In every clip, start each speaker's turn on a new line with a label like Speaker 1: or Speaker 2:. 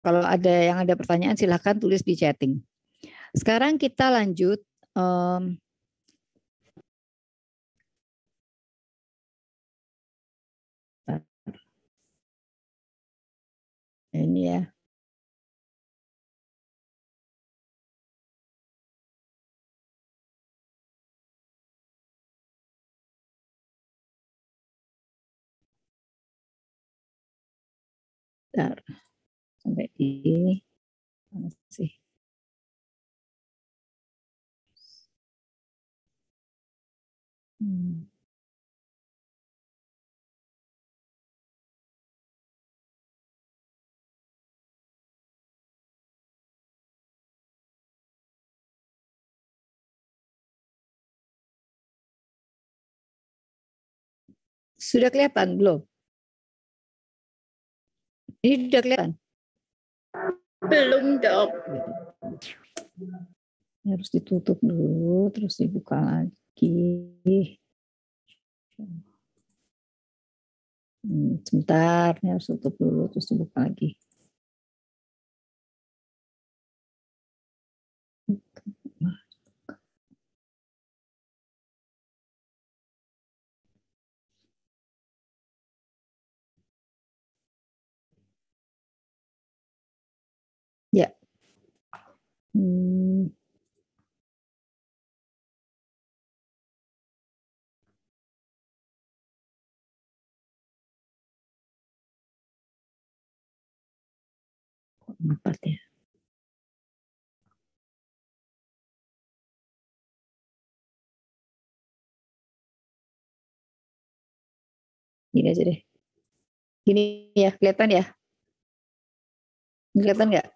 Speaker 1: Kalau yang ada pertanyaan silahkan tulis di chatting. Sekarang kita lanjut. Ini ya. Bentar. Sampai di mana sih? Sudah kelihatan belum? Ini sudah kelihatan?
Speaker 2: Belum, Dok.
Speaker 1: Harus ditutup dulu, terus dibuka lagi. Sebentar, ini harus tutup dulu, terus dibuka lagi. Ya. Empat ya. Gini aja deh. Gini ya, kelihatan ya? Kelihatan nggak?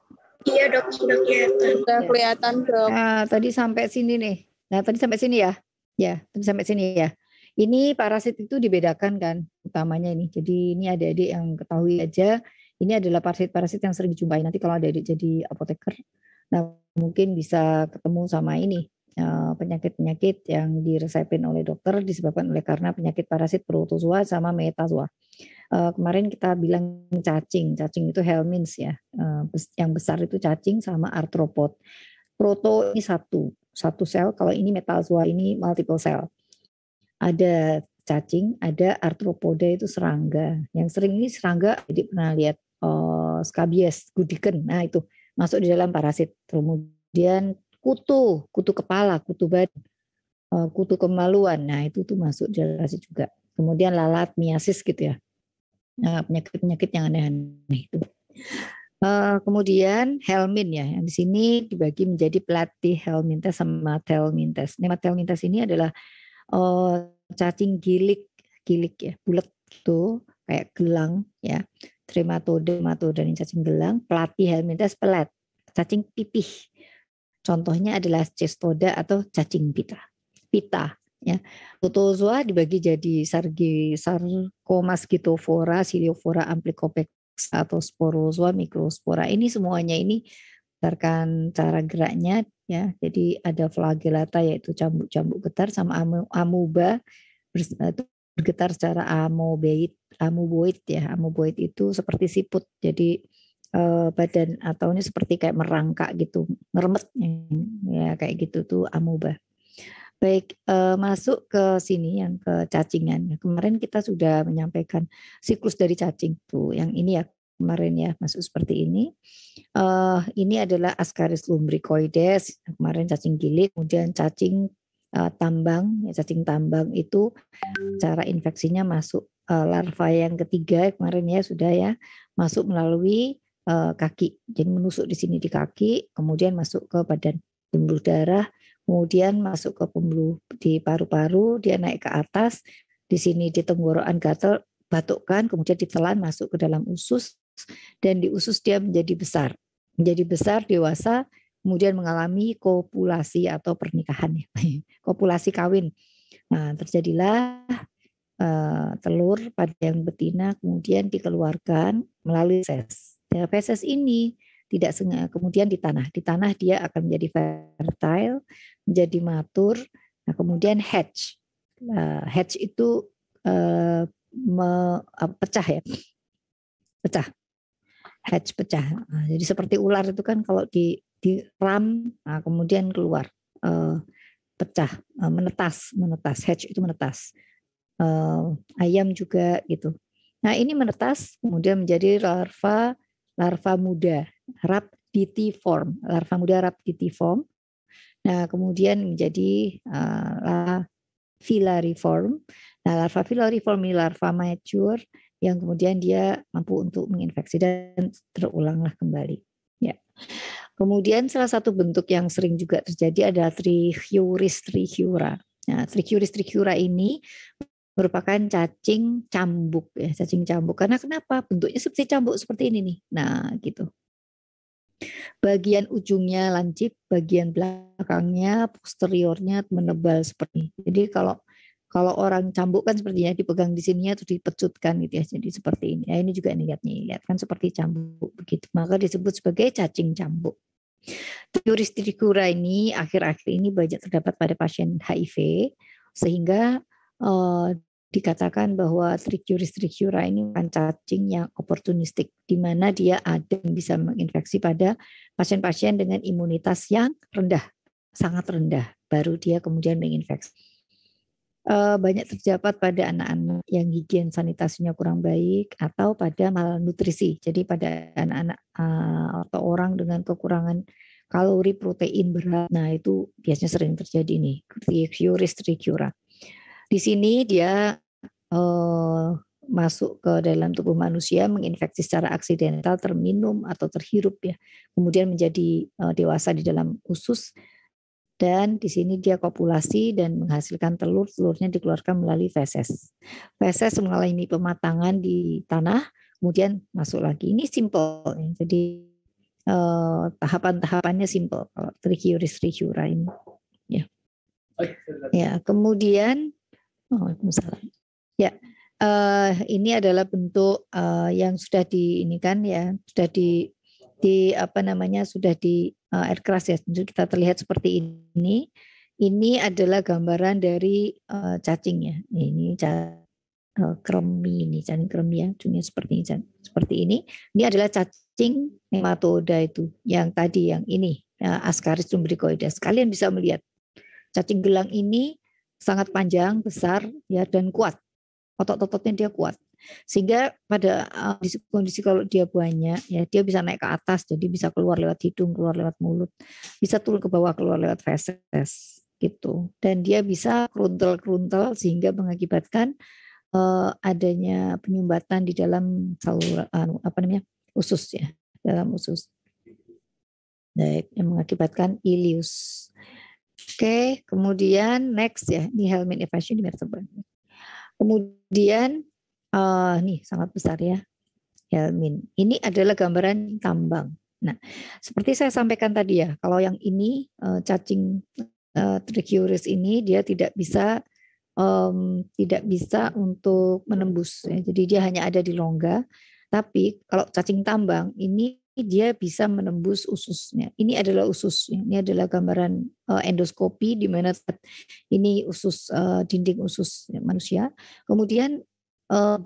Speaker 2: Iya, Dok, sudah kelihatan.
Speaker 3: Sudah kelihatan, Dok.
Speaker 1: Nah, tadi sampai sini nih. Nah, tadi sampai sini ya. Ya, tadi sampai sini ya. Ini parasit itu dibedakan kan utamanya ini. Jadi ini adik-adik yang ketahui aja, ini adalah parasit-parasit yang sering dijumpai. Nanti kalau adik-adik jadi apoteker, nah mungkin bisa ketemu sama ini penyakit-penyakit yang diresepin oleh dokter disebabkan oleh karena penyakit parasit protozoa sama metazoa. Kemarin kita bilang cacing itu helminths ya. Yang besar itu cacing sama arthropod. Proto ini satu sel, kalau ini metazoa ini multiple cell. Ada cacing, ada arthropoda itu serangga. Yang sering ini serangga, jadi pernah lihat scabies, gudiken. Nah itu masuk di dalam parasit. Kemudian kutu kepala, kutu badan, kutu kemaluan. Nah itu tuh masuk di dalam parasit juga. Kemudian lalat, miasis gitu ya. Nah, penyakit-penyakit yang aneh-aneh itu. Kemudian helmin ya, yang di sini dibagi menjadi platyhelminthes sama thelminthes. Thelminthes ini adalah cacing gilik ya, bulat gitu, kayak gelang ya. Trematoda ini cacing gelang, platyhelminthes pelat, cacing pipih. Contohnya adalah cestoda atau cacing pita ya. Protozoa dibagi jadi Sarcomasquitophora, Ciliophora, Amplicoplex atau sporozoa, mikrospora. Ini semuanya ini berdasarkan cara geraknya ya. Jadi ada flagellata yaitu cambuk-cambuk getar sama amuba bergetar secara amoeboid ya. Amoeboid itu seperti siput. Jadi badan atau ini seperti kayak merangkak gitu, meremet ya kayak gitu tuh amuba. Baik, masuk ke sini yang ke cacingan. Kemarin kita sudah menyampaikan siklus dari cacing tuh. Yang ini ya kemarin ya masuk seperti ini. Ini adalah Ascaris lumbricoides. Kemarin cacing gilik, kemudian cacing tambang. Ya, cacing tambang itu cara infeksinya masuk larva yang ketiga kemarin ya sudah ya masuk melalui kaki. Jadi menusuk di sini di kaki, kemudian masuk ke badan pembuluh darah. Kemudian masuk ke pembuluh di paru-paru, dia naik ke atas, di sini di tenggorokan gatal, batukkan, kemudian ditelan masuk ke dalam usus, dan di usus dia menjadi besar, dewasa, kemudian mengalami kopulasi atau pernikahan, kopulasi kawin. Nah, terjadilah telur pada yang betina, kemudian dikeluarkan melalui feses. Ya, feses ini tidak sengaja kemudian di tanah dia akan menjadi fertile, menjadi matur. Nah, kemudian hatch itu pecah ya, hatch pecah. Nah, jadi seperti ular itu kan kalau di ram, nah kemudian keluar pecah, menetas, hatch itu menetas. Ayam juga gitu. Nah ini menetas kemudian menjadi larva muda rhabditiform, larva muda rhabditiform. Nah kemudian menjadi filariform. Nah larva filariform ini larva mature yang kemudian dia mampu untuk menginfeksi dan terulanglah kembali. Ya. Kemudian salah satu bentuk yang sering juga terjadi adalah Trichuris trichiura. Nah, Trichuris trichiura ini merupakan cacing cambuk ya, cacing cambuk. Karena kenapa? Bentuknya seperti cambuk seperti ini nih. Nah, gitu. Bagian ujungnya lancip, bagian belakangnya posteriornya menebal seperti ini. Jadi kalau orang cambuk kan sepertinya dipegang di sininya atau dipecutkan gitu ya. Jadi seperti ini. Ya, ini juga lihat kan seperti cambuk begitu. Maka disebut sebagai cacing cambuk. Trichuris trichiura ini akhir-akhir ini banyak terdapat pada pasien HIV sehingga dikatakan bahwa Trichuris trichiura ini bukan cacing yang oportunistik di mana dia ada yang bisa menginfeksi pada pasien-pasien dengan imunitas yang rendah, sangat rendah, baru dia kemudian menginfeksi. Banyak terdapat pada anak-anak yang higien sanitasinya kurang baik atau pada malnutrisi. Jadi pada anak-anak atau orang dengan kekurangan kalori, protein, berat. Nah itu biasanya sering terjadi nih, Trichuris trichiura. Di sini dia masuk ke dalam tubuh manusia, menginfeksi secara aksidental, terminum atau terhirup ya. Kemudian menjadi dewasa di dalam usus. Dan di sini dia kopulasi dan menghasilkan telurnya dikeluarkan melalui feses. Feses mengalami pematangan di tanah, kemudian masuk lagi. Ini simple, jadi tahapan-tahapannya simple kalau Trichuris trichiura ini. Ya, kemudian ini adalah bentuk yang sudah ini kan ya, sudah di sudah di air keras ya. Jadi kita terlihat seperti ini. Ini adalah gambaran dari cacingnya. Ini kremi ini, cacing kremi ya, cuma seperti ini. Ini adalah cacing nematoda itu, yang tadi yang ini Ascaris lumbricoides. Kalian bisa melihat cacing gelang ini sangat panjang, besar ya dan kuat. Otot-ototnya dia kuat. Sehingga pada kondisi kalau dia banyak ya dia bisa naik ke atas, jadi bisa keluar lewat hidung, keluar lewat mulut, bisa turun ke bawah, keluar lewat feses gitu. Dan dia bisa keruntel sehingga mengakibatkan adanya penyumbatan di dalam saluran usus ya, dalam usus. Baik, yang mengakibatkan ileus. Oke, kemudian next ya, ini helminth effusion di vertebra. Kemudian nih sangat besar ya, helminth. Ini adalah gambaran tambang. Nah, seperti saya sampaikan tadi ya, kalau yang ini cacing Trichuris ini dia tidak bisa untuk menembus. Ya. Jadi dia hanya ada di rongga. Tapi kalau cacing tambang ini dia bisa menembus ususnya. Ini adalah ususnya. Ini adalah gambaran endoskopi di mana ini usus dinding usus manusia. Kemudian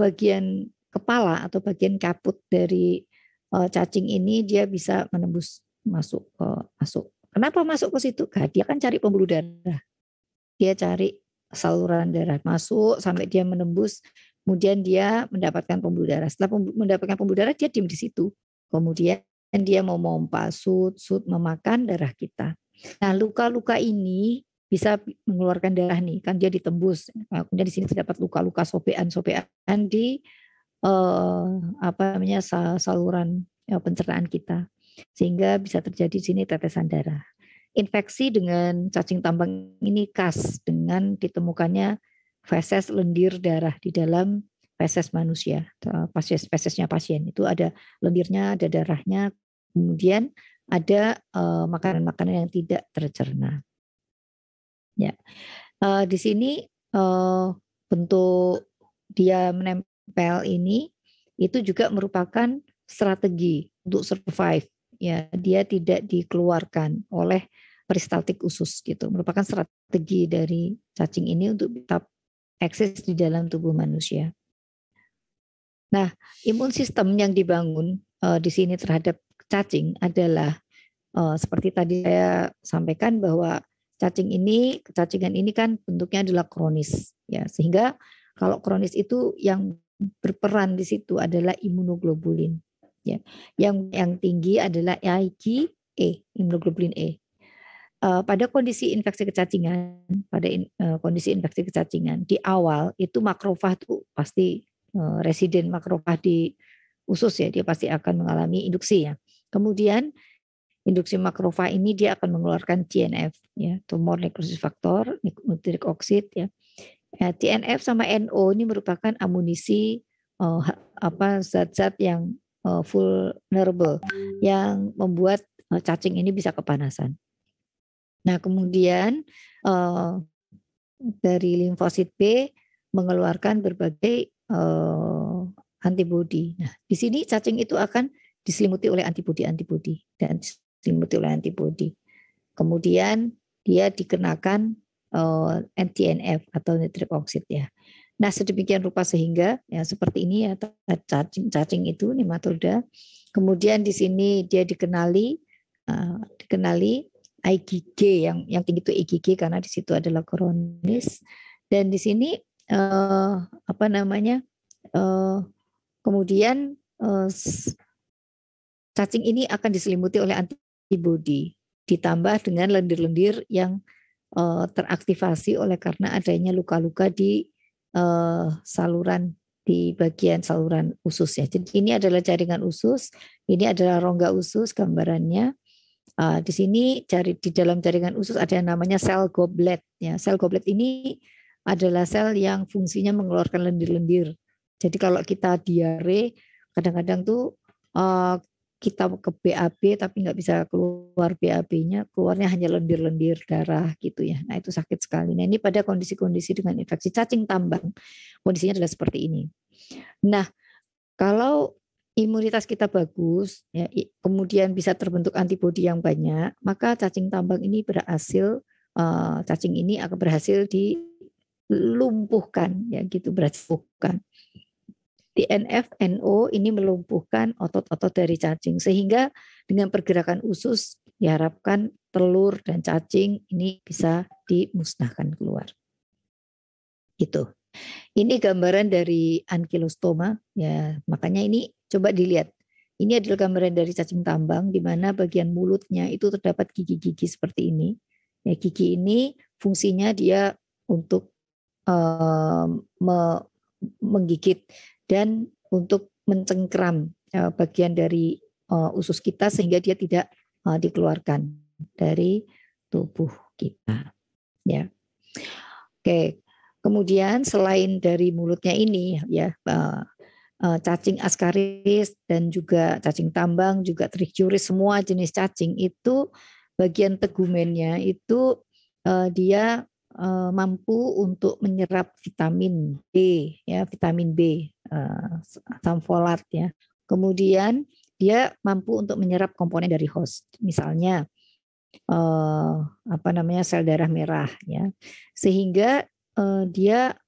Speaker 1: bagian kepala atau bagian kaput dari cacing ini dia bisa menembus masuk. Kenapa masuk ke situ? Dia kan cari pembuluh darah. Dia cari saluran darah masuk sampai dia menembus, kemudian dia mendapatkan pembuluh darah. Setelah mendapatkan pembuluh darah dia diam di situ. Kemudian dia mau memompa, memakan darah kita. Nah, luka-luka ini bisa mengeluarkan darah nih, kan dia ditembus. Kemudian di sini terdapat luka-luka sobekan di saluran pencernaan kita. Sehingga bisa terjadi di sini tetesan darah. Infeksi dengan cacing tambang ini khas dengan ditemukannya feses lendir darah di dalam feses manusia, fesesnya pasien itu ada lendirnya, ada darahnya, kemudian ada makanan-makanan yang tidak tercerna. Ya, di sini bentuk dia menempel ini itu juga merupakan strategi untuk survive. Ya, dia tidak dikeluarkan oleh peristaltik usus gitu. Merupakan strategi dari cacing ini untuk tetap eksis di dalam tubuh manusia. Nah, imun sistem yang dibangun di sini terhadap cacing adalah seperti tadi saya sampaikan bahwa kecacingan ini kan bentuknya adalah kronis ya, sehingga kalau kronis itu yang berperan di situ adalah imunoglobulin ya. Yang tinggi adalah IgE, imunoglobulin E. Pada kondisi infeksi kecacingan, kondisi infeksi kecacingan di awal itu makrofag itu pasti residen makrofag di usus ya, dia pasti akan mengalami induksi ya. Kemudian induksi makrofag ini dia akan mengeluarkan TNF ya, tumor necrosis factor, nucleic oxide ya. TNF sama NO ini merupakan amunisi zat-zat yang vulnerable yang membuat cacing ini bisa kepanasan. Nah, kemudian dari limfosit B mengeluarkan berbagai antibodi. Nah, di sini cacing itu akan diselimuti oleh antibodi dan diselimuti oleh antibodi. Kemudian dia dikenakan TNF atau nitric oxide ya. Nah, sedemikian rupa sehingga ya seperti ini ya, cacing itu nematoda. Kemudian di sini dia dikenali IgG yang tinggi itu IgG karena di situ adalah kronis, dan di sini kemudian cacing ini akan diselimuti oleh antibodi ditambah dengan lendir-lendir yang teraktivasi oleh karena adanya luka-luka di saluran, di bagian saluran usus ya. Jadi ini adalah jaringan usus, ini adalah rongga usus gambarannya. Di sini di dalam jaringan usus ada yang namanya sel goblet ya. Sel goblet ini adalah sel yang fungsinya mengeluarkan lendir-lendir. Jadi kalau kita diare kadang-kadang tuh kita ke BAB tapi nggak bisa keluar BAB-nya, keluarnya hanya lendir-lendir darah gitu ya. Nah itu sakit sekali. Nah ini pada kondisi-kondisi dengan infeksi cacing tambang, kondisinya adalah seperti ini. Nah kalau imunitas kita bagus, ya, kemudian bisa terbentuk antibodi yang banyak, maka cacing tambang ini cacing ini akan berhasil dilumpuhkan, ya gitu, berhasil. TNF, NO ini melumpuhkan otot-otot dari cacing, sehingga dengan pergerakan usus diharapkan telur dan cacing ini bisa dimusnahkan keluar. Gitu. Ini gambaran dari ankylostoma ya, makanya ini coba dilihat. Ini adalah gambaran dari cacing tambang di mana bagian mulutnya itu terdapat gigi-gigi seperti ini. Ya, gigi ini fungsinya dia untuk menggigit dan untuk mencengkram bagian dari usus kita sehingga dia tidak dikeluarkan dari tubuh kita. Ya. Oke. Kemudian selain dari mulutnya ini ya, cacing askaris dan juga cacing tambang, juga trichuris, semua jenis cacing itu bagian tegumennya itu dia mampu untuk menyerap vitamin B ya, vitamin B, asam folat ya. Kemudian dia mampu untuk menyerap komponen dari host, misalnya sel darah merah ya, sehingga dia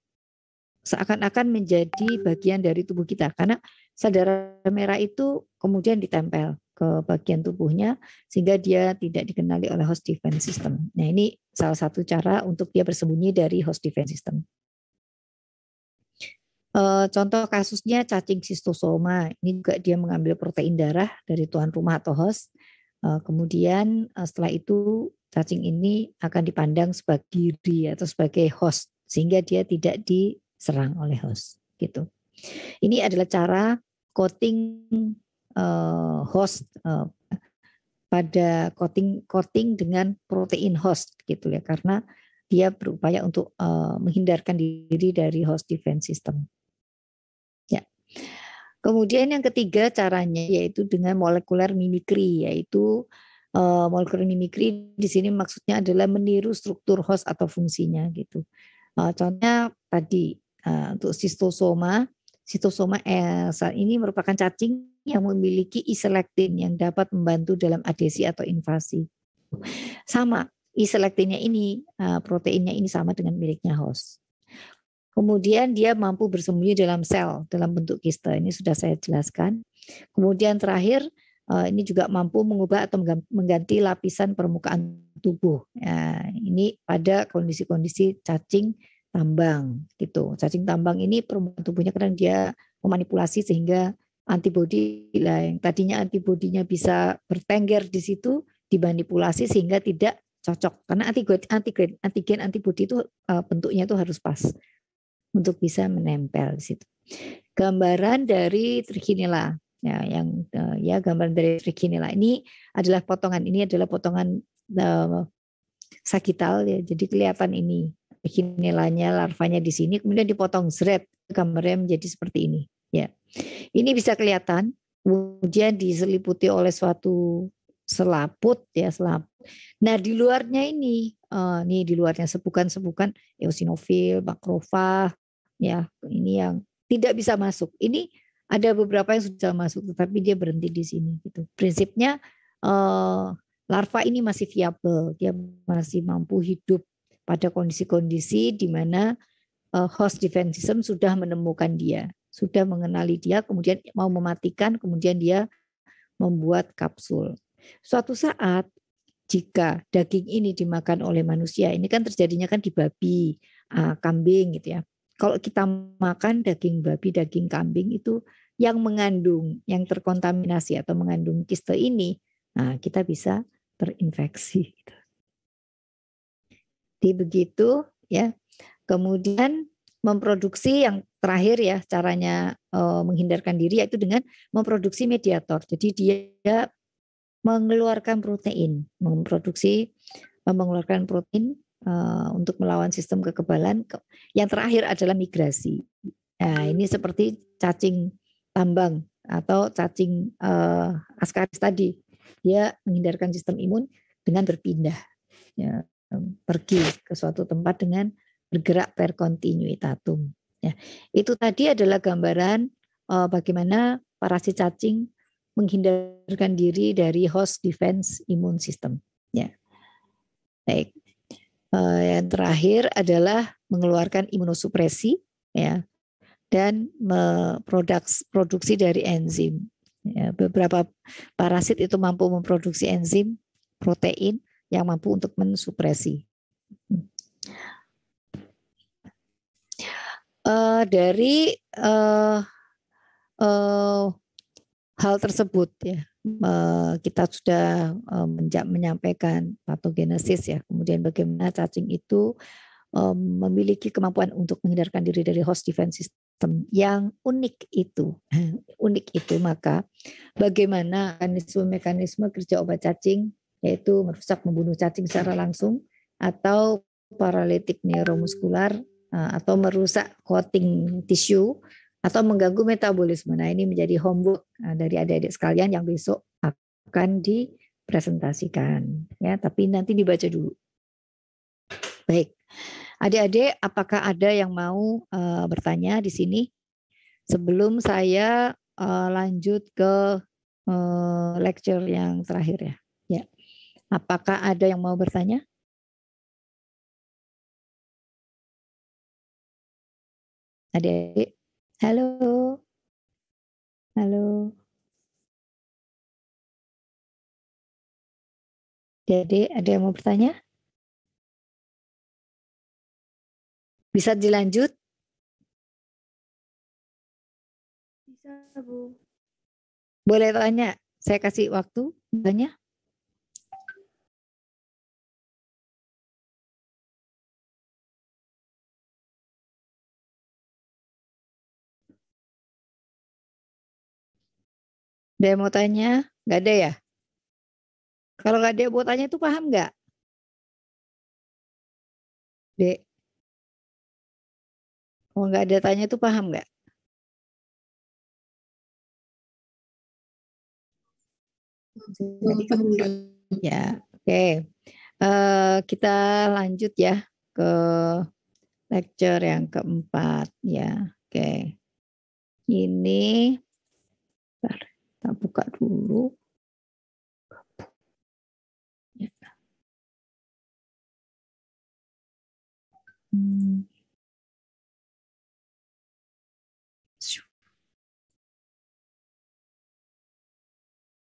Speaker 1: seakan-akan menjadi bagian dari tubuh kita karena sel darah merah itu kemudian ditempel ke bagian tubuhnya sehingga dia tidak dikenali oleh host defense system. Nah ini salah satu cara untuk dia bersembunyi dari host defense system. Contoh kasusnya cacing schistosoma, ini juga dia mengambil protein darah dari tuan rumah atau host. Kemudian setelah itu cacing ini akan dipandang sebagai diri atau sebagai host sehingga dia tidak diserang oleh host gitu. Ini adalah cara coating host pada coating dengan protein host gitu ya, karena dia berupaya untuk menghindarkan diri dari host defense system. Ya. Kemudian yang ketiga caranya yaitu dengan molecular mimicry, yaitu molecular mimicry di sini maksudnya adalah meniru struktur host atau fungsinya gitu. Contohnya tadi untuk schistosoma ini merupakan cacing yang memiliki E-selectin yang dapat membantu dalam adhesi atau invasi. Sama, E-selectinnya ini, proteinnya ini sama dengan miliknya host. Kemudian dia mampu bersembunyi dalam sel dalam bentuk kista. Ini sudah saya jelaskan. Kemudian terakhir ini juga mampu mengubah atau mengganti lapisan permukaan tubuh. Ya, ini pada kondisi-kondisi cacing tambang gitu. Cacing tambang ini permukaan tubuhnya kadang dia memanipulasi sehingga antibodi lah yang tadinya antibodinya bisa bertengger di situ dimanipulasi sehingga tidak cocok karena antigen antibodi itu bentuknya itu harus pas untuk bisa menempel di situ. Gambaran dari trichinella ya yang ya gambaran dari trichinella ini adalah potongan sagital ya. Jadi kelihatan ini trichinellanya larvanya di sini kemudian dipotong zret gambarnya menjadi seperti ini ya. Ini bisa kelihatan kemudian diseliputi oleh suatu selaput ya selaput. Nah di luarnya ini nih di luarnya sebukan-sebukan eosinofil, makrofag ya ini yang tidak bisa masuk. Ini ada beberapa yang sudah masuk tetapi dia berhenti di sini gitu. Prinsipnya larva ini masih viable, dia masih mampu hidup pada kondisi-kondisi di mana host defense system sudah menemukan dia, sudah mengenali dia, kemudian mau mematikan, kemudian dia membuat kapsul. Suatu saat jika daging ini dimakan oleh manusia, ini kan terjadinya kan di babi, kambing gitu ya. Kalau kita makan daging babi, daging kambing itu yang mengandung, yang terkontaminasi atau mengandung kiste ini, nah kita bisa terinfeksi. Jadi begitu ya. Kemudian memproduksi yang terakhir ya caranya menghindarkan diri yaitu dengan memproduksi mediator. Jadi dia mengeluarkan protein, mengeluarkan protein untuk melawan sistem kekebalan. Yang terakhir adalah migrasi. Nah, ini seperti cacing tambang atau cacing askaris tadi. Dia menghindarkan sistem imun dengan berpindah. Ya, pergi ke suatu tempat dengan bergerak per continuitatum. Ya, itu tadi adalah gambaran bagaimana parasit cacing menghindarkan diri dari host defense immune system. Ya, baik. Yang terakhir adalah mengeluarkan imunosupresi, ya, dan produksi dari enzim. Ya, beberapa parasit itu mampu memproduksi enzim, protein yang mampu untuk mensupresi. Dari hal tersebut ya kita sudah menyampaikan patogenesis ya, kemudian bagaimana cacing itu memiliki kemampuan untuk menghindarkan diri dari host defense system yang unik itu, maka bagaimana mekanisme kerja obat cacing yaitu merusak membunuh cacing secara langsung atau paralitik neuromuskular atau merusak coating tisu atau mengganggu metabolisme. Nah, ini menjadi homework dari adik-adik sekalian yang besok akan dipresentasikan ya, tapi nanti dibaca dulu. Baik. Adik-adik, apakah ada yang mau bertanya di sini sebelum saya lanjut ke lecture yang terakhir ya? Ya. Apakah ada yang mau bertanya? Adik-adik, halo, halo. Adik-adik, ada yang mau bertanya? Bisa dilanjut? Bisa, Bu. Boleh tanya, saya kasih waktu tanya. Ada yang mau tanya? Nggak ada ya? Kalau nggak ada yang mau tanya itu paham nggak? Dek, kalau nggak ada tanya itu paham nggak? Ya, oke. Kita lanjut ya ke lecture yang keempat ya. Oke. Ini kita buka dulu. Ya. Hmm.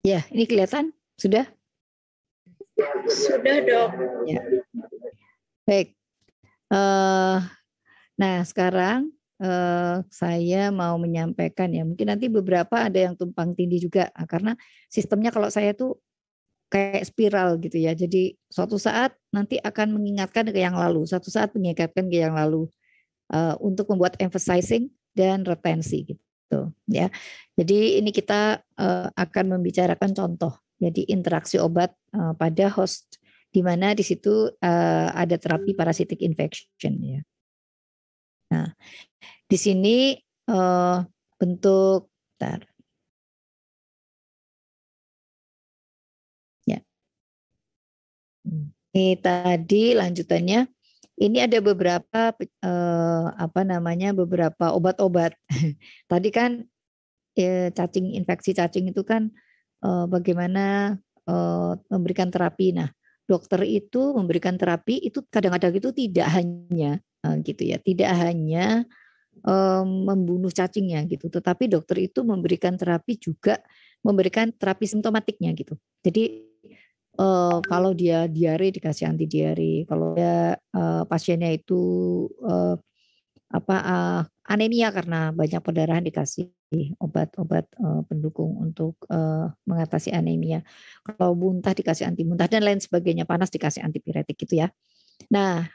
Speaker 1: Ya, ini kelihatan? Sudah?
Speaker 2: Sudah, Dok.
Speaker 1: Ya. Baik. Nah, sekarang saya mau menyampaikan ya, mungkin nanti beberapa ada yang tumpang tindih juga, karena sistemnya kalau saya tuh kayak spiral gitu ya. Jadi suatu saat nanti akan mengingatkan ke yang lalu, suatu saat mengingatkan ke yang lalu untuk membuat emphasizing dan retensi gitu ya. Jadi ini kita akan membicarakan contoh. Jadi interaksi obat pada host di mana di situ ada terapi parasitic infection ya. Nah, di sini bentuk bentar. Ya. Ini tadi lanjutannya. Ini ada beberapa beberapa obat-obat. Tadi kan cacing, infeksi cacing itu kan bagaimana memberikan terapi. Nah, dokter itu memberikan terapi itu kadang-kadang itu tidak hanya gitu ya, tidak hanya membunuh cacingnya gitu, tetapi dokter itu memberikan terapi juga memberikan terapi simptomatiknya gitu. Jadi kalau dia diare dikasih anti diare, kalau dia pasiennya itu anemia karena banyak perdarahan dikasih obat-obat pendukung untuk mengatasi anemia. Kalau muntah dikasih anti muntah dan lain sebagainya, panas dikasih antipiretik gitu ya. Nah,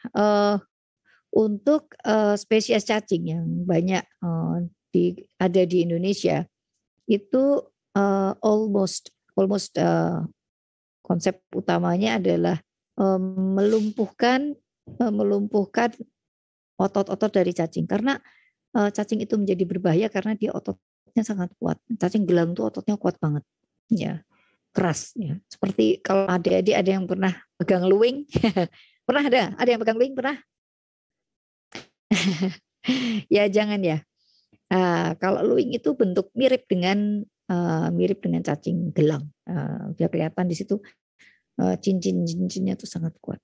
Speaker 1: untuk spesies cacing yang banyak ada di Indonesia itu almost konsep utamanya adalah melumpuhkan otot-otot dari cacing karena cacing itu menjadi berbahaya karena dia ototnya sangat kuat. Cacing gelang itu ototnya kuat banget, ya keras ya. Seperti kalau adik-adik ada yang pernah pegang luwing, pernah ada yang pegang luwing pernah? Ya jangan ya. Kalau luwing itu bentuk mirip dengan cacing gelang. Dia kelihatan di situ cincin-cincinnya itu sangat kuat.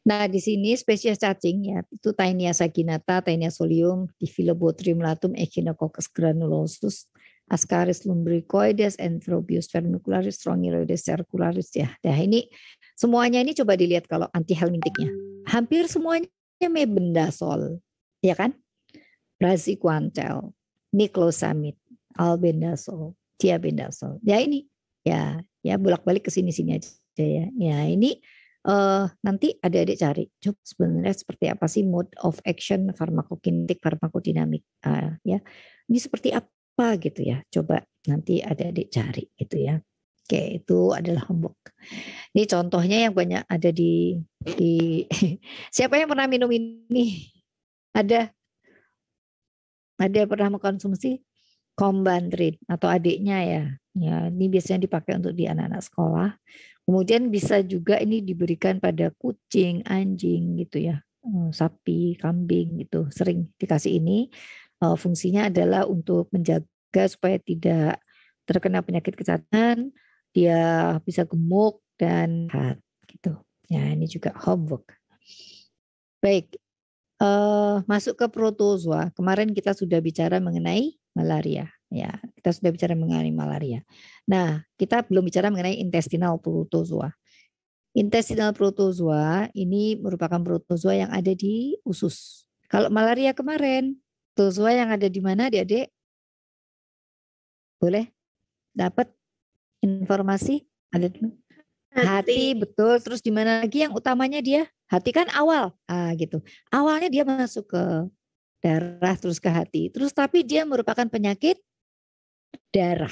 Speaker 1: Nah, di sini spesies cacing ya itu Taenia saginata, Taenia solium, Diphyllobothrium latum, Echinococcus granulosus, Ascaris lumbricoides, Anthrobius vermicularis, Strongyloides circularis ya. Nah, ini semuanya ini coba dilihat kalau antihelmintiknya. Hampir semuanya mebendazole, ya kan? Praziquantel, niclosamid, albendazole, thiabendazole. Ya ini ya bolak-balik ke sini-sini aja ya. Ya ini nanti adik-adik cari coba sebenarnya seperti apa sih mode of action farmakokinetik farmakodinamik ya. Ini seperti apa gitu ya. Coba nanti adik-adik cari gitu ya. Oke, itu adalah homework. Ini contohnya yang banyak ada di siapa yang pernah minum ini? Ada yang pernah mengkonsumsi Combantrin atau adiknya ya. Ya, ini biasanya dipakai untuk di anak-anak sekolah. Kemudian bisa juga ini diberikan pada kucing, anjing gitu ya, sapi, kambing gitu. Sering dikasih ini. Fungsinya adalah untuk menjaga supaya tidak terkena penyakit kecacan, dia bisa gemuk dan sehat gitu. Ya, ini juga homework. Baik, masuk ke protozoa. Kemarin kita sudah bicara mengenai malaria. Ya, kita sudah bicara mengenai malaria. Nah, kita belum bicara mengenai intestinal protozoa. Intestinal protozoa ini merupakan protozoa yang ada di usus. Kalau malaria kemarin, protozoa yang ada di mana, Adik-adik? Boleh dapat informasi? Ada di hati, betul. Terus di mana lagi yang utamanya dia? Hati kan awal. Gitu. Awalnya dia masuk ke darah terus ke hati. Terus tapi dia merupakan penyakit darah.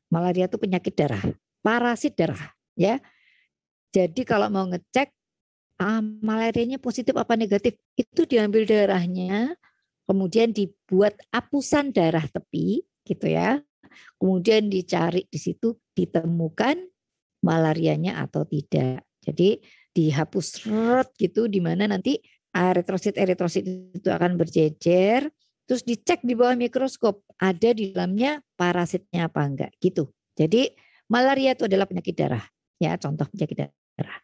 Speaker 1: Malaria itu penyakit darah, parasit darah, ya. Jadi kalau mau ngecek malarianya positif apa negatif, itu diambil darahnya, kemudian dibuat apusan darah tepi, gitu ya. Kemudian dicari di situ ditemukan malarianya atau tidak. Jadi dihapus gitu di mana nanti eritrosit itu akan berjejer, terus dicek di bawah mikroskop ada di dalamnya parasitnya apa enggak gitu. Jadi malaria itu adalah penyakit darah, ya contoh penyakit darah.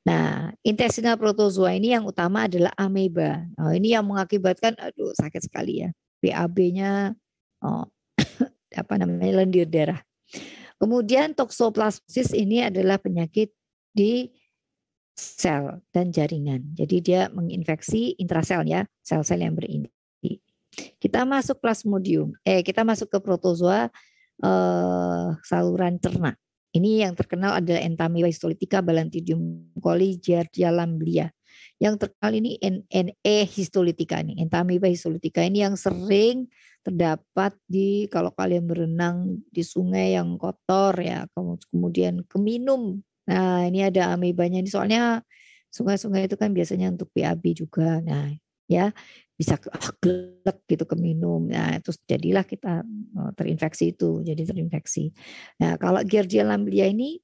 Speaker 1: Nah, intestinal protozoa ini yang utama adalah ameba. Ini yang mengakibatkan sakit sekali ya. BAB-nya lendir darah. Kemudian toksoplasmosis ini adalah penyakit di sel dan jaringan. Jadi dia menginfeksi intrasel ya, sel-sel yang berinti. Kita masuk plasmodium, kita masuk ke protozoa saluran cerna. Ini yang terkenal adalah Entamoeba histolytica, Balantidium coli, Giardia lamblia. Yang terkenal ini histolytica nih, Entamoeba histolytica ini yang sering terdapat di kalau kalian berenang di sungai yang kotor ya, kemudian keminum. Nah, ini ada amebanya ini soalnya sungai-sungai itu kan biasanya untuk BAB juga. Nah, ya bisa gelek gitu keminum. Nah, terus jadilah kita terinfeksi itu, jadi terinfeksi. Nah, kalau Giardia lamblia ini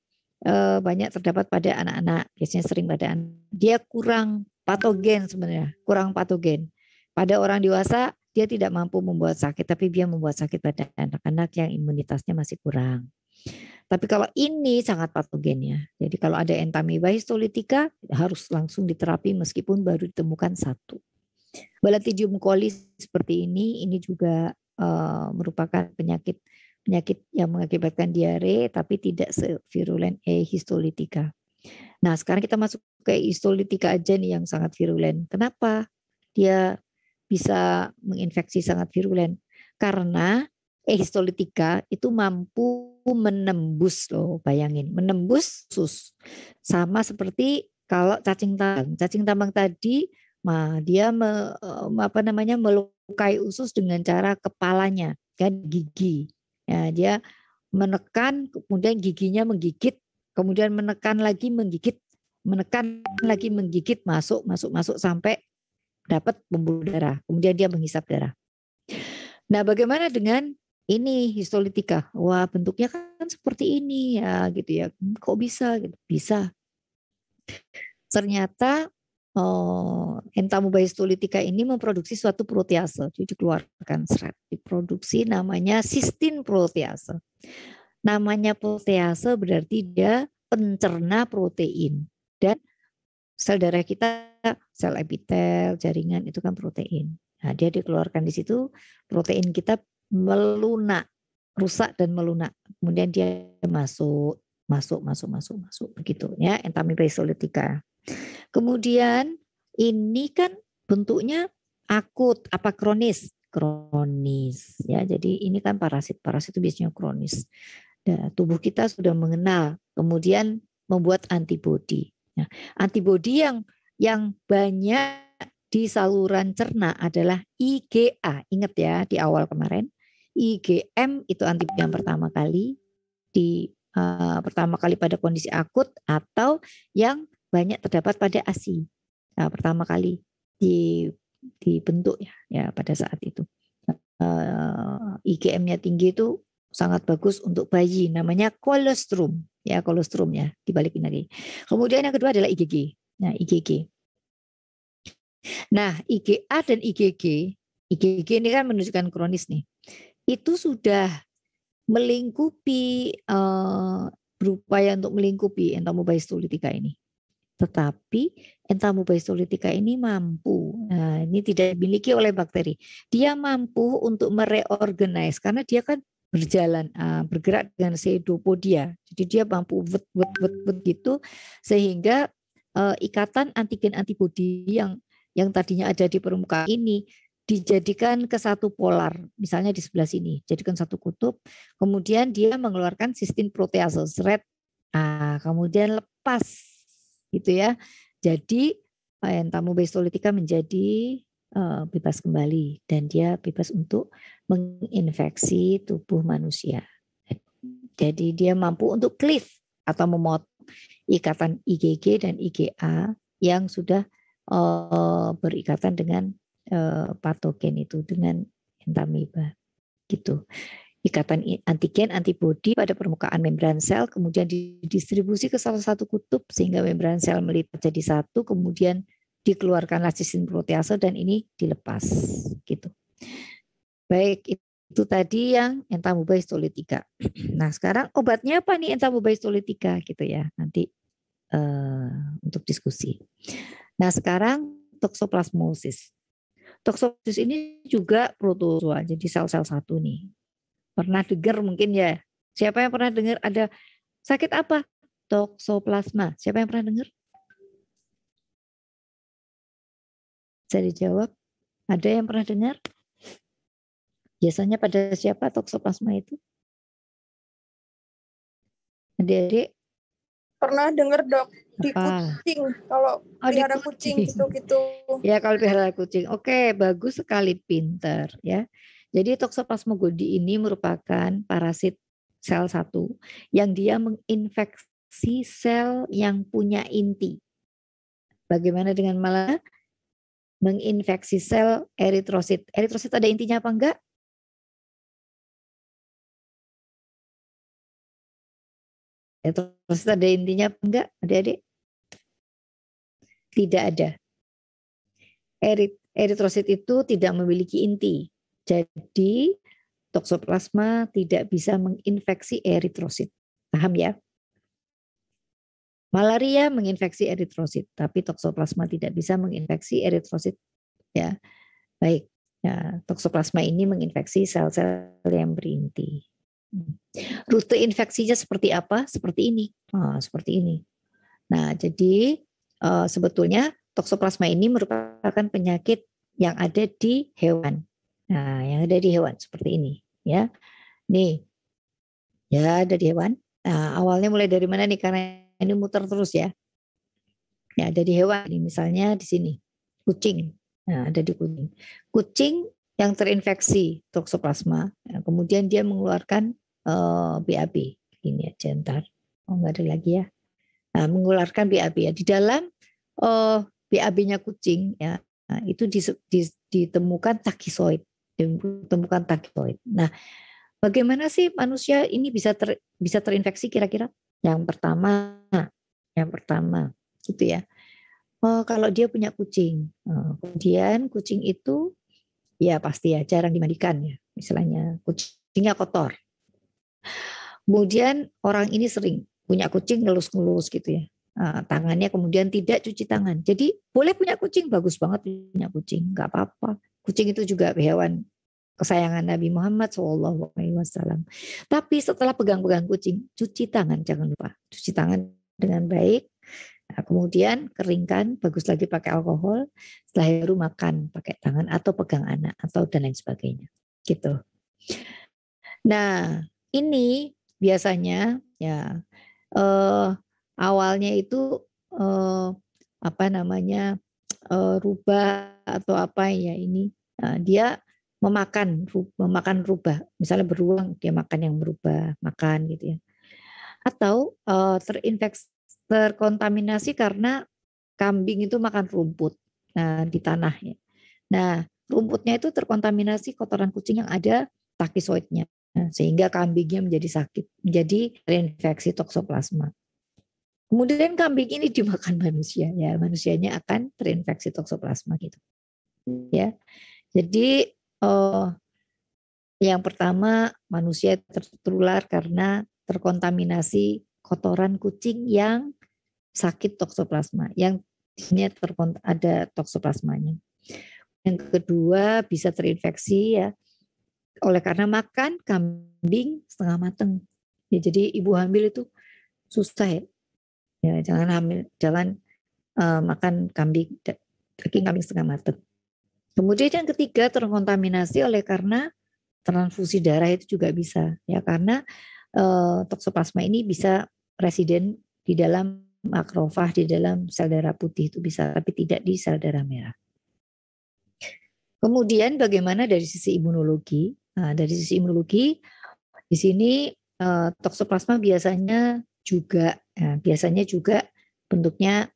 Speaker 1: banyak terdapat pada anak-anak, biasanya sering pada anak. Dia kurang patogen sebenarnya, kurang patogen. Pada orang dewasa dia tidak mampu membuat sakit, tapi dia membuat sakit pada anak-anak yang imunitasnya masih kurang. Tapi kalau ini sangat patogen ya. Jadi kalau ada Entamoeba histolytica harus langsung diterapi meskipun baru ditemukan satu. Balantidium coli seperti ini juga merupakan penyakit yang mengakibatkan diare tapi tidak sevirulen histolytica. Nah, sekarang kita masuk ke histolytica aja nih yang sangat virulen. Kenapa dia bisa menginfeksi sangat virulen? Karena histolytica itu mampu menembus loh, bayangin, menembus usus. Sama seperti kalau cacing tambang. Cacing tambang tadi dia melukai usus dengan cara kepalanya, kan gigi. Ya, dia menekan, kemudian giginya menggigit, kemudian menekan lagi menggigit, masuk sampai dapat pembuluh darah. Kemudian dia menghisap darah. Nah, bagaimana dengan ini histolytica? Wah, bentuknya kan seperti ini ya, gitu ya. Kok bisa? Gitu. Bisa. Ternyata Entamoeba histolytica ini memproduksi suatu protease, jadi dikeluarkan serat, diproduksi namanya sistin protease. Namanya protease berarti dia pencerna protein, dan sel darah kita, sel epitel, jaringan itu kan protein. Nah, dia dikeluarkan di situ, protein kita melunak, rusak dan melunak. Kemudian dia masuk begitu ya, Entamoeba histolytica. Kemudian ini kan bentuknya akut apa kronis? Kronis ya. Jadi ini kan parasit itu biasanya kronis. Dan tubuh kita sudah mengenal, kemudian membuat antibodi. Nah, antibodi yang banyak di saluran cerna adalah IgA. Ingat ya di awal kemarin, IgM itu antibodi yang pertama kali pada kondisi akut atau yang banyak terdapat pada ASI. Nah, pertama kali dibentuk ya pada saat itu. IgM-nya tinggi itu sangat bagus untuk bayi, namanya kolostrum ya, dibalikin lagi. Kemudian yang kedua adalah IgG. Nah, IgG. Nah, IgA dan IgG ini kan menunjukkan kronis nih. Itu sudah melingkupi berupaya untuk melingkupi Entamoeba histolytica ini. Tetapi Entamoeba histolytica ini mampu, nah ini tidak dimiliki oleh bakteri. Dia mampu untuk mereorganize karena dia kan bergerak dengan pseudopodia. Jadi dia mampu gitu sehingga ikatan antigen antibodi yang tadinya ada di permukaan ini dijadikan ke satu polar, misalnya di sebelah sini, jadikan satu kutub, kemudian dia mengeluarkan sistin protease, red, kemudian lepas, gitu ya. Jadi Entamoeba histolytica menjadi bebas kembali dan dia bebas untuk menginfeksi tubuh manusia. Jadi dia mampu untuk cleave atau memotong ikatan IgG dan IgA yang sudah berikatan dengan patogen itu, dengan Entamoeba gitu. Ikatan antigen antibodi pada permukaan membran sel kemudian didistribusi ke salah satu kutub sehingga membran sel melipat jadi satu, kemudian dikeluarkanlah sistin protease dan ini dilepas gitu. Baik, itu tadi yang Entamoeba histolytica. Nah, sekarang obatnya apa nih Entamoeba histolytica gitu ya, nanti untuk diskusi. Nah, sekarang toksoplasmosis. Toksoplasmosis ini juga protozoa, jadi sel-sel satu nih. Pernah dengar mungkin ya Siapa yang pernah dengar ada sakit apa? Toksoplasma. Siapa yang pernah dengar? Bisa dijawab. Ada yang pernah dengar? Biasanya pada siapa toksoplasma itu? Adik-adik?
Speaker 2: Pernah dengar dok di
Speaker 1: Apa?
Speaker 2: kucing kalau
Speaker 1: Oh, di
Speaker 2: pelihara kucing
Speaker 1: kucing.
Speaker 2: gitu-gitu.
Speaker 1: Ya, kalau pelihara kucing. Oke, bagus sekali, pinter ya. Jadi Toxoplasma gondii ini merupakan parasit sel satu yang dia menginfeksi sel yang punya inti. Bagaimana dengan malah menginfeksi sel eritrosit? Eritrosit ada intinya apa enggak? Eritrosit ada intinya apa enggak, adik-adik? Tidak ada. Eritrosit itu tidak memiliki inti. Jadi Toksoplasma tidak bisa menginfeksi eritrosit. Paham ya? Malaria menginfeksi eritrosit, tapi toksoplasma tidak bisa menginfeksi eritrosit. Ya, baik. Ya, toksoplasma ini menginfeksi sel-sel yang berinti. Rute infeksinya seperti apa? Seperti ini. Seperti ini. Nah, jadi sebetulnya toksoplasma ini merupakan penyakit yang ada di hewan. Nah, yang ada di hewan seperti ini, ya. Nih, ya ada di hewan. Nah, awalnya mulai dari mana nih? Karena ini muter terus ya. Ya, ada di hewan. Misalnya di sini, kucing. Nah, ada di kucing. Kucing yang terinfeksi toksoplasma, ya, kemudian dia mengeluarkan BAB. Ini aja ntar. Oh, enggak ada lagi ya. Nah, mengeluarkan BAB ya. Di dalam BAB-nya kucing ya, nah, itu ditemukan takisoid. Ditemukan takisoid. Nah, bagaimana sih manusia ini bisa terinfeksi kira-kira? Yang pertama, gitu ya. Kalau dia punya kucing, kemudian kucing itu ya pasti ya jarang dimandikan ya, misalnya kucingnya kotor. Kemudian orang ini sering punya kucing ngelus-ngelus gitu ya. Tangannya kemudian tidak cuci tangan. Jadi boleh punya kucing, bagus banget punya kucing, nggak apa-apa. Kucing itu juga hewan kesayangan Nabi Muhammad SAW. Tapi setelah pegang-pegang kucing, cuci tangan, jangan lupa. Cuci tangan dengan baik. Nah, kemudian keringkan, bagus lagi pakai alkohol. Setelah itu makan pakai tangan atau pegang anak atau dan lain sebagainya. Gitu. Nah, ini biasanya ya awalnya itu apa namanya rubah atau apa ya ini dia memakan rubah, misalnya beruang dia makan yang berubah makan gitu ya, atau terkontaminasi karena kambing itu makan rumput di tanahnya. Nah, rumputnya itu terkontaminasi kotoran kucing yang ada takisoidnya. Nah, sehingga kambingnya menjadi sakit, menjadi terinfeksi toksoplasma. Kemudian kambing ini dimakan manusia, ya manusianya akan terinfeksi toksoplasma gitu. Ya, jadi yang pertama manusia tertular karena terkontaminasi kotoran kucing yang sakit toksoplasma, yang ini ada toksoplasmanya. Yang kedua bisa terinfeksi ya oleh karena makan kambing setengah mateng. Ya, jadi ibu hamil itu susah ya. Ya jangan hamil, jangan makan daging kambing setengah mateng. Kemudian yang ketiga terkontaminasi oleh karena transfusi darah itu juga bisa ya, karena toksoplasma ini bisa residen di dalam makrofag, di dalam sel darah putih itu bisa, tapi tidak di sel darah merah. Kemudian bagaimana dari sisi imunologi? Nah, dari sisi imunologi di sini toksoplasma biasanya juga bentuknya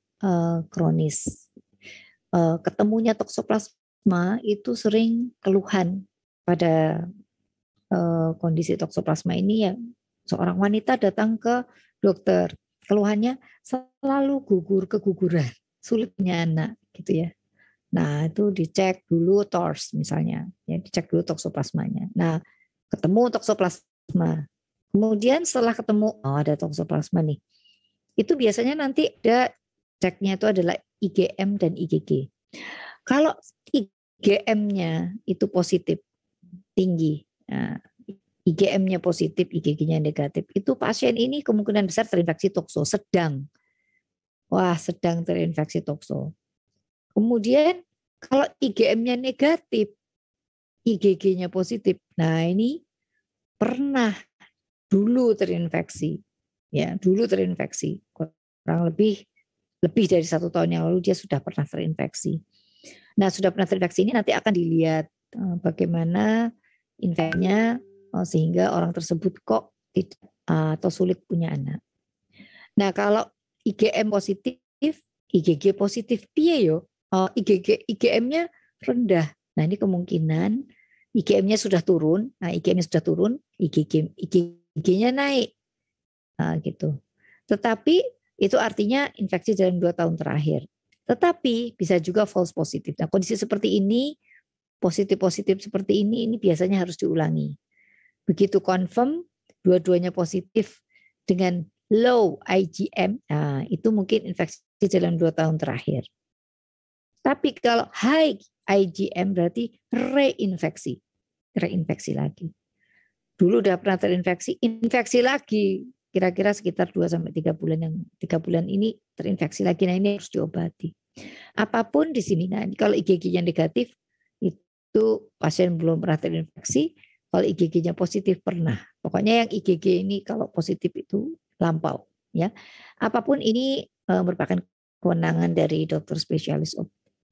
Speaker 1: kronis. Ketemunya toksoplasma itu sering keluhan pada kondisi toksoplasma ini ya, seorang wanita datang ke dokter, keluhannya selalu keguguran, sulit punya anak gitu ya. Nah, itu dicek dulu TORS misalnya, ya dicek dulu toksoplasmanya. Nah, ketemu toksoplasma. Kemudian setelah ketemu ada toksoplasma nih. Itu biasanya nanti ada ceknya itu adalah IgM dan IgG. Kalau IgM-nya itu positif tinggi. Nah, IgM-nya positif, IgG-nya negatif, itu pasien ini kemungkinan besar terinfeksi tokso sedang. Wah, sedang terinfeksi tokso. Kemudian kalau IgM-nya negatif, IgG-nya positif. Nah, ini pernah dulu terinfeksi. Ya, dulu terinfeksi. Kurang lebih dari 1 tahun yang lalu dia sudah pernah terinfeksi. Nah, sudah pernah terinfeksi ini nanti akan dilihat bagaimana infeksinya sehingga orang tersebut kok tidak atau sulit punya anak. Nah, kalau IgM positif, IgG positif, piye yo? IgM-nya rendah. Nah, ini kemungkinan IgM-nya sudah turun. Nah, IgM-nya sudah turun, IgG-nya naik. Nah, gitu. Tetapi itu artinya infeksi dalam 2 tahun terakhir. Tetapi bisa juga false positif. Nah, kondisi seperti ini, positif seperti ini biasanya harus diulangi. Begitu confirm dua-duanya positif dengan low IgM, nah itu mungkin infeksi dalam 2 tahun terakhir. Tapi kalau high IgM berarti reinfeksi lagi. Dulu udah pernah terinfeksi, infeksi lagi. Kira-kira sekitar 2-3 bulan, yang 3 bulan ini terinfeksi lagi. Nah, ini harus diobati. Apapun di sini, nah kalau IgG-nya negatif itu pasien belum pernah terinfeksi. Kalau IgG-nya positif pernah. Pokoknya yang IgG ini kalau positif itu lampau, ya. Apapun ini merupakan kewenangan dari dokter spesialis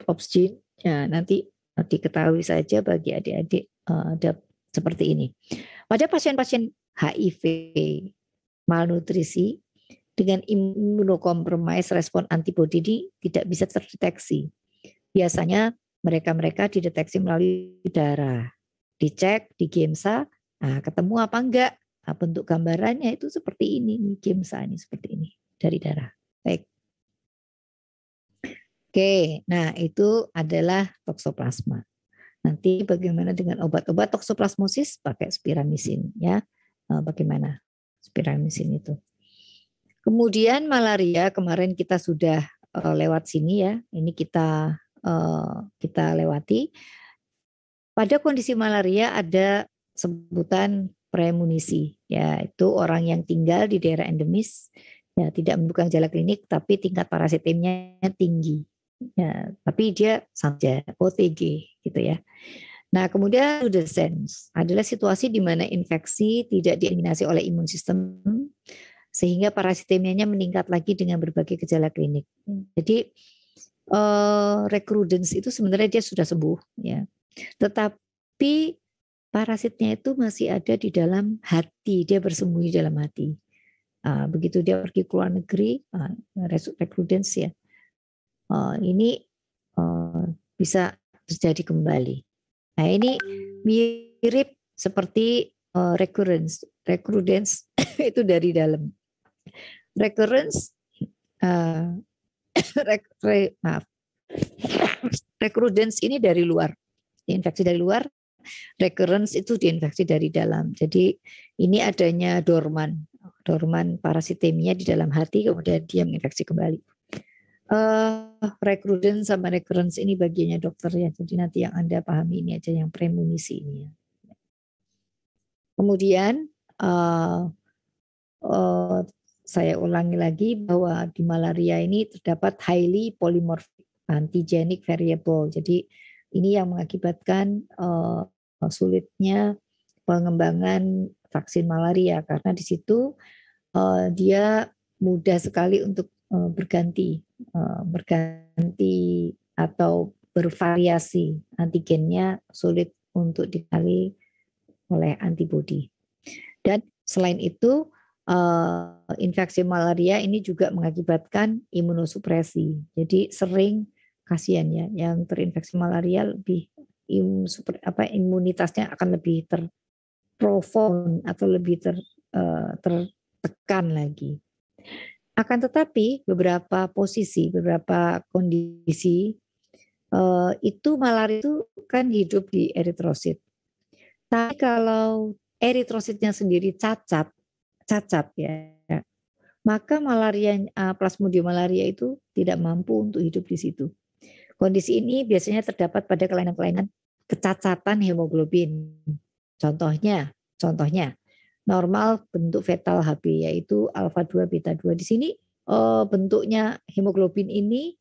Speaker 1: obsgin. Ya, nanti diketahui saja bagi adik-adik seperti ini. Pada pasien-pasien HIV malnutrisi dengan imunokompromis, respon antibodi ini tidak bisa terdeteksi. Biasanya mereka dideteksi melalui darah, dicek di GEMSA, nah ketemu apa enggak? Nah, bentuk gambarannya itu seperti ini, nih GEMSA ini seperti ini dari darah. Baik. Oke, nah itu adalah toksoplasma. Nanti bagaimana dengan obat-obat toksoplasmosis pakai spiramisin, ya. Bagaimana spiramisin itu? Kemudian malaria kemarin kita sudah lewat sini, ya. Ini kita lewati. Pada kondisi malaria ada sebutan premunisi, yaitu orang yang tinggal di daerah endemis, ya tidak menunjukkan gejala klinik tapi tingkat parasitemnya tinggi. Ya, tapi dia saja OTG gitu ya. Nah, kemudian pseudocens adalah situasi di mana infeksi tidak dieliminasi oleh imun sistem sehingga parasitemianya meningkat lagi dengan berbagai gejala klinik. Jadi recrudescence itu sebenarnya dia sudah sembuh, ya. Tetapi parasitnya itu masih ada di dalam hati, dia bersembunyi dalam hati. Begitu dia pergi ke luar negeri, recrudescence ya. Ini bisa terjadi kembali. Nah, ini mirip seperti recurrence itu dari dalam. Recurrence recrudescence ini dari luar, infeksi dari luar. Recurrence itu diinfeksi dari dalam. Jadi ini adanya dorman parasitemia di dalam hati, kemudian dia menginfeksi kembali. Recrudescence sama recurrence ini bagiannya dokter ya. Jadi nanti yang Anda pahami ini aja yang premunisi ini ya. Kemudian saya ulangi lagi bahwa di malaria ini terdapat highly polymorphic antigenic variable. Jadi ini yang mengakibatkan sulitnya pengembangan vaksin malaria karena di situ dia mudah sekali untuk berganti atau bervariasi, antigennya sulit untuk dikali oleh antibodi. Dan selain itu infeksi malaria ini juga mengakibatkan imunosupresi. Jadi sering kasihan ya yang terinfeksi malaria lebih imunitasnya akan lebih terprofound atau lebih tertekan lagi. Akan tetapi beberapa kondisi itu malaria itu kan hidup di eritrosit. Tapi kalau eritrositnya sendiri cacat ya, maka Plasmodium malaria itu tidak mampu untuk hidup di situ. Kondisi ini biasanya terdapat pada kelainan-kelainan kecacatan hemoglobin. Contohnya Contohnya, normal bentuk fetal HB yaitu alfa 2 beta 2. Di sini bentuknya hemoglobin ini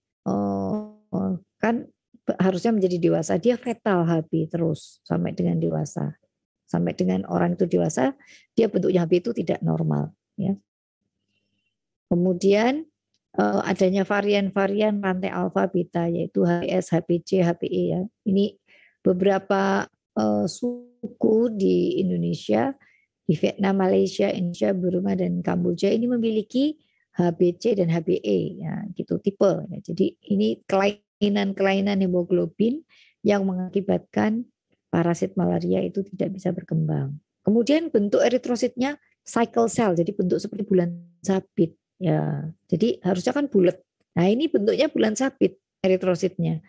Speaker 1: kan harusnya menjadi dewasa, dia fetal HB terus sampai dengan dewasa. Sampai dengan orang itu dewasa, dia bentuknya HB itu tidak normal, ya. Kemudian adanya varian-varian rantai alfa beta yaitu HBS, HBC, HBE, ya. Ini beberapa suku di Indonesia, di Vietnam, Malaysia, Indonesia, Burma dan Kamboja ini memiliki HBC dan HBE, ya, gitu tipe. Ya. Jadi ini kelainan-kelainan hemoglobin yang mengakibatkan parasit malaria itu tidak bisa berkembang. Kemudian bentuk eritrositnya cycle cell, jadi bentuk seperti bulan sabit. Ya, jadi harusnya kan bulat. Nah, ini bentuknya bulan sabit eritrositnya.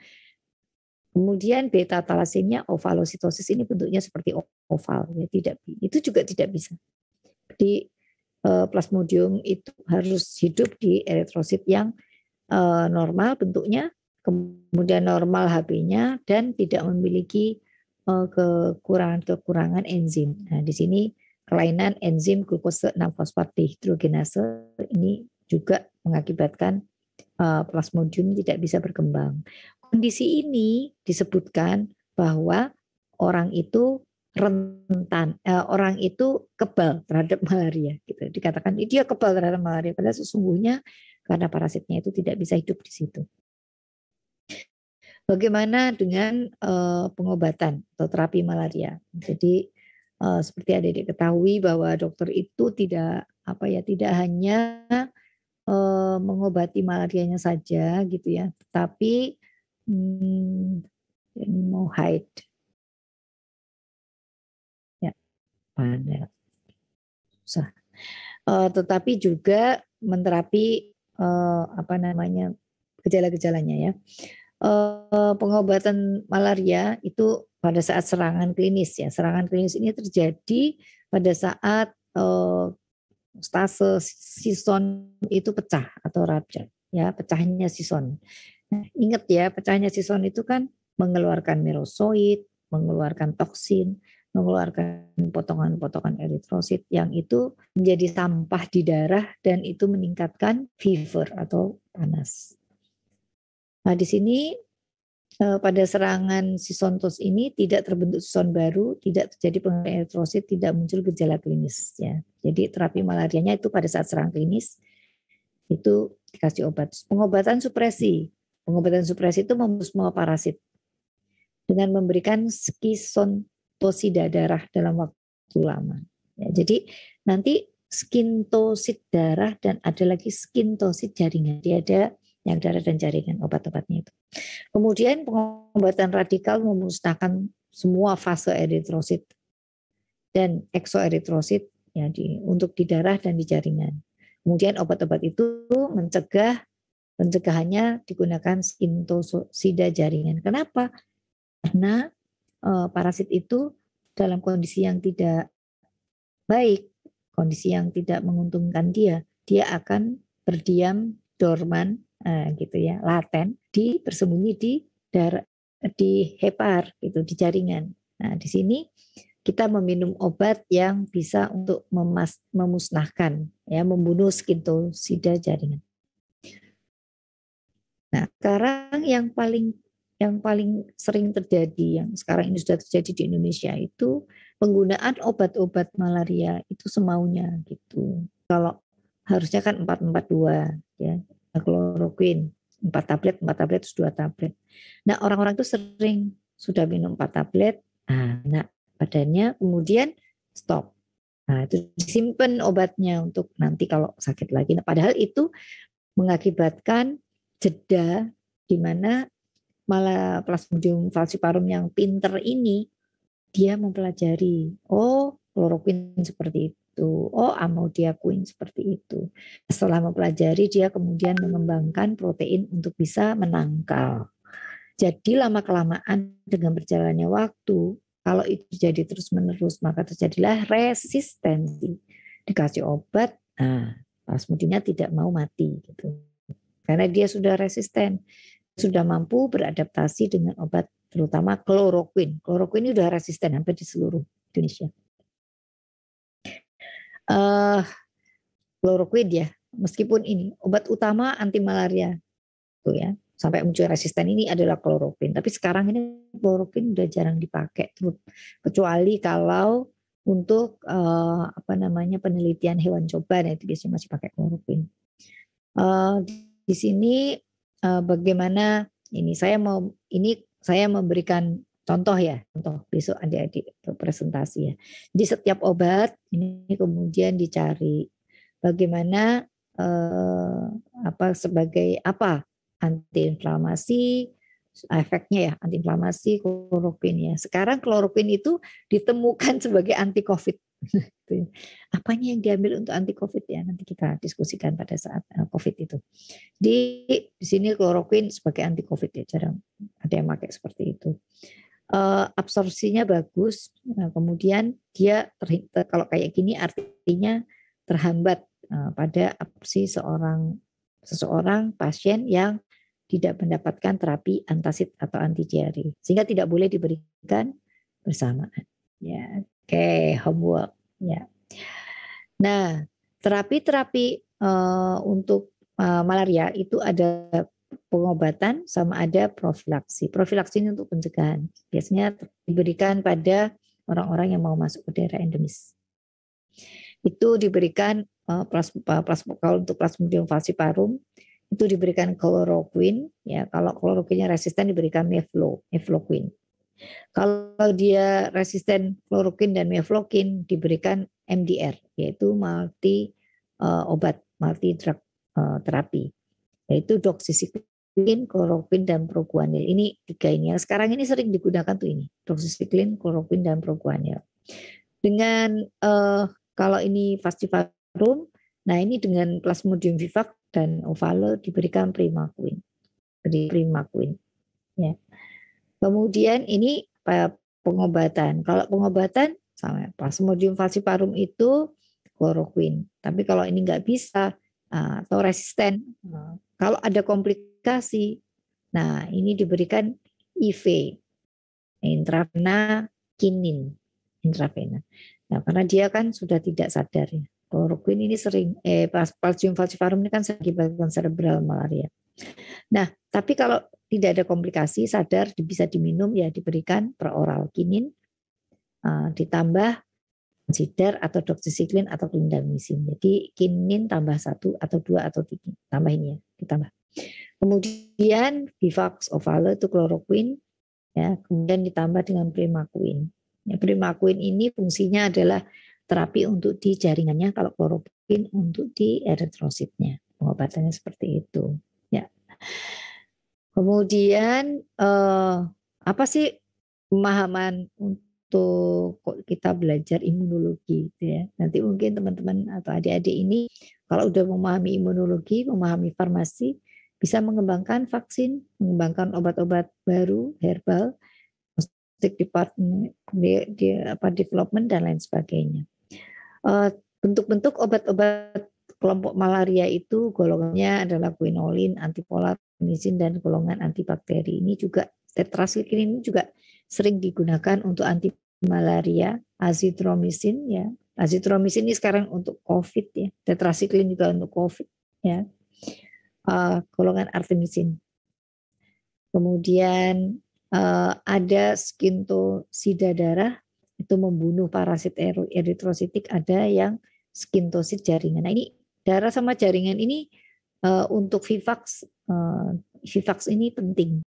Speaker 1: Kemudian beta talasemia ovalositosis ini bentuknya seperti oval, ya tidak, itu juga tidak bisa. Di plasmodium itu harus hidup di eritrosit yang normal bentuknya, kemudian normal HB-nya dan tidak memiliki kekurangan enzim. Nah, di sini kelainan enzim glukose 6-fosfat dehidrogenase ini juga mengakibatkan plasmodium tidak bisa berkembang. Kondisi ini disebutkan bahwa orang itu rentan, orang itu kebal terhadap malaria, gitu. Dikatakan dia kebal terhadap malaria, padahal sesungguhnya karena parasitnya itu tidak bisa hidup di situ. Bagaimana dengan pengobatan atau terapi malaria? Jadi seperti adik-adik ketahui bahwa dokter itu tidak hanya mengobati malarianya saja gitu ya, tapi mau hide ya panel susah. Tetapi juga menterapi gejala-gejalanya ya. Pengobatan malaria itu pada saat serangan klinis ya. Serangan klinis ini terjadi pada saat stase sison itu pecah atau rupture, ya, pecahnya sison. Nah, ingat ya, pecahnya sison itu kan mengeluarkan merosoid, mengeluarkan toksin, mengeluarkan potongan-potongan eritrosit yang itu menjadi sampah di darah dan itu meningkatkan fever atau panas. Nah, di sini pada serangan sisontos ini tidak terbentuk sison baru, tidak terjadi pengerahan eritrosit, tidak muncul gejala klinis ya. Jadi terapi malarianya itu pada saat serangan klinis itu dikasih obat. Pengobatan supresi itu membunuh semua parasit dengan memberikan skizontosida darah dalam waktu lama. Ya, jadi nanti skintosit darah dan ada lagi skintosit jaringan. Dia ada yang darah dan jaringan obat-obatnya itu. Kemudian pengobatan radikal memusnahkan semua fase eritrosit dan eksoeritrosit ya untuk di darah dan di jaringan. Kemudian obat-obat itu pencegahannya digunakan skintosida jaringan. Kenapa? Karena parasit itu dalam kondisi yang tidak baik, kondisi yang tidak menguntungkan dia akan berdiam dorman gitu ya, laten, bersembunyi di hepar gitu, di jaringan. Nah, di sini kita meminum obat yang bisa untuk memusnahkan ya, membunuh skintosida jaringan. Nah, sekarang yang paling sering terjadi, yang sekarang ini sudah terjadi di Indonesia itu penggunaan obat-obat malaria itu semaunya gitu. Kalau harusnya kan 4-4-2 ya, kloroquine 4 tablet terus 2 tablet. Nah, orang-orang itu sering sudah minum 4 tablet, nah badannya kemudian stop. Nah, itu disimpan obatnya untuk nanti kalau sakit lagi. Nah, padahal itu mengakibatkan jeda di mana malah Plasmodium falciparum yang pinter ini dia mempelajari, oh kloroquine seperti itu, oh amodiaquine seperti itu. Setelah mempelajari dia kemudian mengembangkan protein untuk bisa menangkal. Jadi lama-kelamaan dengan berjalannya waktu, kalau itu jadi terus-menerus maka terjadilah resistensi. Dikasih obat, nah plasmodiumnya tidak mau mati gitu. Karena dia sudah resisten, sudah mampu beradaptasi dengan obat terutama kloroquine. Kloroquine ini sudah resisten hampir di seluruh Indonesia. Eh, Kloroquine ya, meskipun ini obat utama anti malaria tuh ya, sampai muncul resisten ini adalah kloroquine. Tapi sekarang ini kloroquine udah jarang dipakai, kecuali kalau untuk apa namanya penelitian hewan coba, nah itu biasanya masih pakai kloroquine. Di sini bagaimana saya memberikan contoh ya, contoh besok adik-adik presentasi ya. Jadi setiap obat ini kemudian dicari bagaimana sebagai apa antiinflamasi, efeknya ya antiinflamasi kloroquine ya. Sekarang kloroquine itu ditemukan sebagai anti COVID. Apanya yang diambil untuk anti COVID ya, nanti kita diskusikan pada saat COVID itu. Di sini kloroquine sebagai anti COVID ya, jarang ada yang pakai seperti itu. Absorpsinya bagus, kemudian dia kalau kayak gini artinya terhambat pada absorpsi seseorang pasien yang tidak mendapatkan terapi antasid atau anti diare, sehingga tidak boleh diberikan bersamaan. Ya, oke, homework. Ya. Nah, terapi-terapi untuk malaria itu ada pengobatan sama ada profilaksi. Profilaksi ini untuk pencegahan. Biasanya diberikan pada orang-orang yang mau masuk ke daerah endemis. Itu diberikan kalau untuk Plasmodium falciparum itu diberikan kloroquine ya. Kalau kloroquine resisten diberikan mefloquine. Kalau dia resisten kloroquine dan mefloquine diberikan MDR, yaitu multi drug terapi, yaitu doxycycline, kloroquine dan proguanil. Ini tiga ini yang sekarang ini sering digunakan tuh ini, doxycycline, kloroquine dan proguanil. Dengan kalau ini falciparum, nah ini dengan Plasmodium vivax dan ovale diberikan primaquine. Ya. Kemudian ini pengobatan. Kalau pengobatan sama Plasmodium falciparum itu kloroquine. Tapi kalau ini nggak bisa atau resisten, kalau ada komplikasi, nah ini diberikan IV, intravena kinin, intravena. Nah karena dia kan sudah tidak sadar ya. Kloroquine ini sering, Plasmodium falciparum ini kan akibatkan cerebral malaria. Nah, tapi kalau tidak ada komplikasi, sadar bisa diminum ya diberikan per oral kinin ditambah sidar atau doxycycline atau clindamycin. Jadi kinin tambah 1 atau 2 atau 3, tambah ini ya, ditambah. Kemudian vivax ovale itu kloroquine ya, kemudian ditambah dengan primaquine. Ya, primaquine ini fungsinya adalah terapi untuk di jaringannya, kalau kloroquine untuk di eritrositnya. Pengobatannya seperti itu. Ya. Kemudian apa sih pemahaman untuk kita belajar imunologi gitu ya. Nanti mungkin teman-teman atau adik-adik ini kalau udah memahami imunologi, memahami farmasi, bisa mengembangkan vaksin, mengembangkan obat-obat baru, herbal, development dan lain sebagainya. Bentuk-bentuk obat-obat kelompok malaria itu golongannya adalah guanilin, antipolar, artemisinin, dan golongan antibakteri. Ini juga tetrasikline ini juga sering digunakan untuk anti malaria. Azitromisin ya, azitromisin ini sekarang untuk COVID ya, tetrasikline juga untuk COVID ya. Golongan artemisin. Kemudian ada skintosida darah, itu membunuh parasit eritrositik, ada yang skintosit jaringan. Nah ini darah sama jaringan ini untuk vivax ini penting.